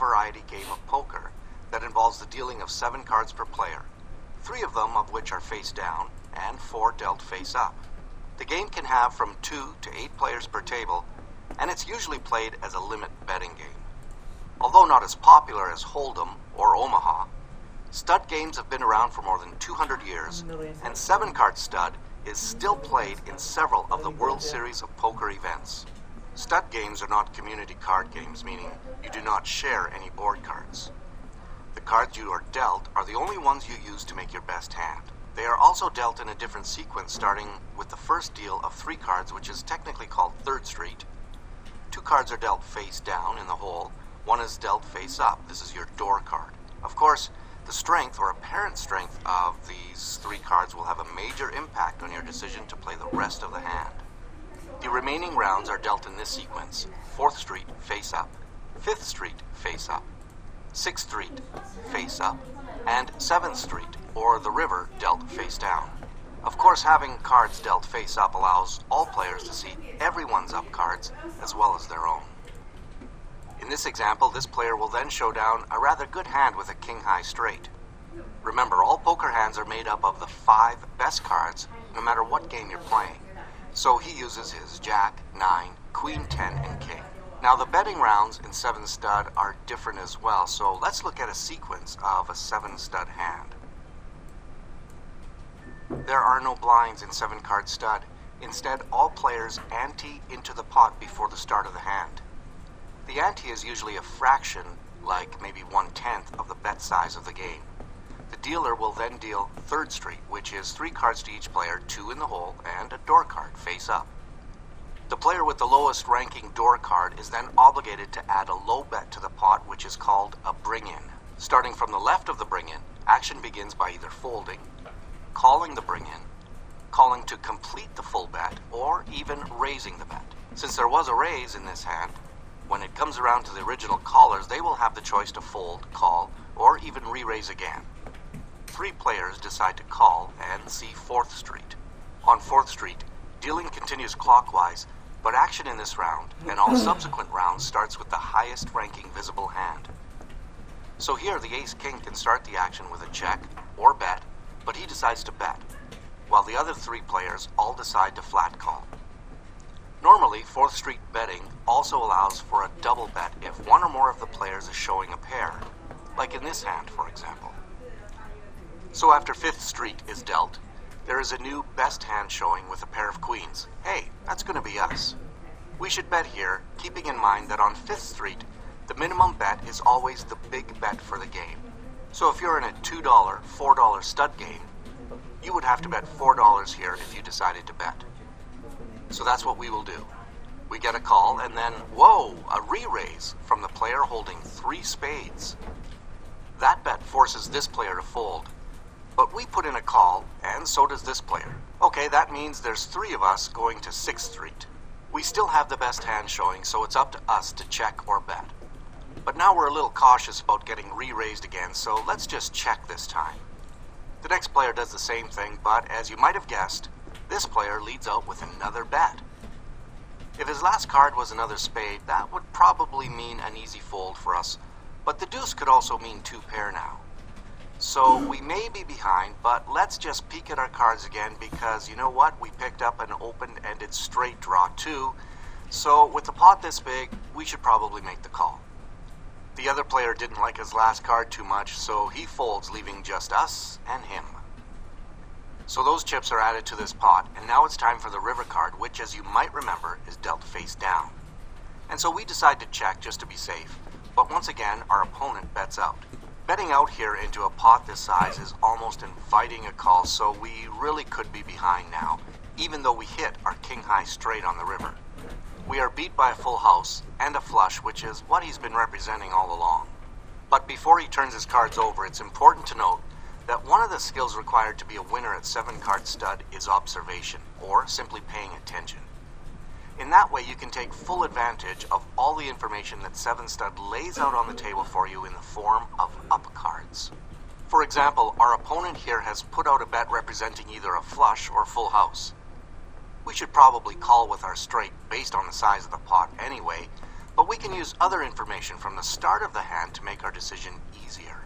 variety game of poker that involves the dealing of 7 cards per player, 3 of them of which are face down and 4 dealt face up. The game can have from 2 to 8 players per table, and it's usually played as a limit betting game. Although not as popular as Hold'em or Omaha, stud games have been around for more than 200 years, and 7-card stud is still played in several of the World Series of Poker events. Stud games are not community card games, meaning you do not share any board cards. The cards you are dealt are the only ones you use to make your best hand. They are also dealt in a different sequence, starting with the first deal of 3 cards, which is technically called Third Street. 2 cards are dealt face down in the hole, 1 is dealt face up. This is your door card. Of course, the strength or apparent strength of these 3 cards will have a major impact on your decision to play the rest of the hand. The remaining rounds are dealt in this sequence: 4th Street face up, 5th Street face up, 6th Street face up, and 7th Street, or the river, dealt face down. Of course, having cards dealt face up allows all players to see everyone's up cards as well as their own. In this example, this player will then show down a rather good hand with a king-high straight. Remember, all poker hands are made up of the 5 best cards, no matter what game you're playing. So he uses his Jack, 9, Queen 10, and King. Now, the betting rounds in 7 stud are different as well, so let's look at a sequence of a 7 stud hand. There are no blinds in 7-card stud. Instead, all players ante into the pot before the start of the hand. The ante is usually a fraction, like maybe 1/10 of the bet size of the game. The dealer will then deal 3rd Street, which is 3 cards to each player, 2 in the hole, and a door card face up. The player with the lowest ranking door card is then obligated to add a low bet to the pot, which is called a bring-in. Starting from the left of the bring-in, action begins by either folding, calling the bring-in, calling to complete the full bet, or even raising the bet. Since there was a raise in this hand, when it comes around to the original callers, they will have the choice to fold, call, or even re-raise again. 3 players decide to call and see 4th Street. On 4th Street, dealing continues clockwise, but action in this round and all subsequent rounds starts with the highest ranking visible hand. So here the ace-king can start the action with a check or bet, but he decides to bet, while the other 3 players all decide to flat call. Normally, 4th Street betting also allows for a double bet if one or more of the players is showing a pair, like in this hand, for example. So after 5th Street is dealt, there is a new best hand showing with a pair of queens. Hey, that's going to be us. We should bet here, keeping in mind that on 5th Street, the minimum bet is always the big bet for the game. So if you're in a $2, $4 stud game, you would have to bet $4 here if you decided to bet. So that's what we will do. We get a call, and then, whoa, a re-raise from the player holding 3 spades. That bet forces this player to fold. But we put in a call, and so does this player. Okay, that means there's 3 of us going to 6th Street. We still have the best hand showing, so it's up to us to check or bet. But now we're a little cautious about getting re-raised again, so let's just check this time. The next player does the same thing, but as you might have guessed, this player leads out with another bet. If his last card was another spade, that would probably mean an easy fold for us, but the deuce could also mean 2 pair now. So we may be behind, but let's just peek at our cards again, because you know what? We picked up an open-ended straight draw too, so with the pot this big, we should probably make the call. The other player didn't like his last card too much, so he folds, leaving just us and him. So those chips are added to this pot, and now it's time for the river card, which, as you might remember, is dealt face down. And so we decide to check just to be safe, but once again, our opponent bets out. Betting out here into a pot this size is almost inviting a call, so we really could be behind now, even though we hit our king-high straight on the river. We are beat by a full house and a flush, which is what he's been representing all along. But before he turns his cards over, it's important to note that one of the skills required to be a winner at 7-card stud is observation, or simply paying attention. In that way, you can take full advantage of all the information that 7 stud lays out on the table for you in the form of up cards. For example, our opponent here has put out a bet representing either a flush or full house. We should probably call with our straight based on the size of the pot anyway, but we can use other information from the start of the hand to make our decision easier.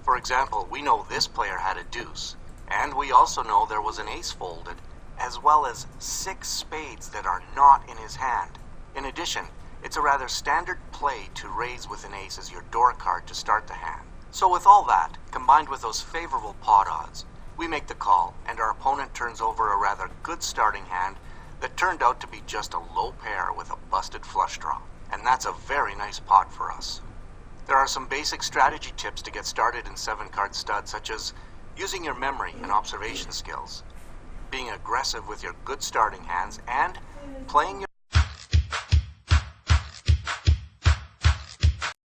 For example, we know this player had a deuce, and we also know there was an ace folded, as well as 6 spades that are not in his hand. In addition, it's a rather standard play to raise with an ace as your door card to start the hand. So with all that, combined with those favorable pot odds, we make the call, and our opponent turns over a rather good starting hand that turned out to be just a low pair with a busted flush draw. And that's a very nice pot for us. There are some basic strategy tips to get started in 7-card stud, such as using your memory and observation skills, being aggressive with your good starting hands, and playing your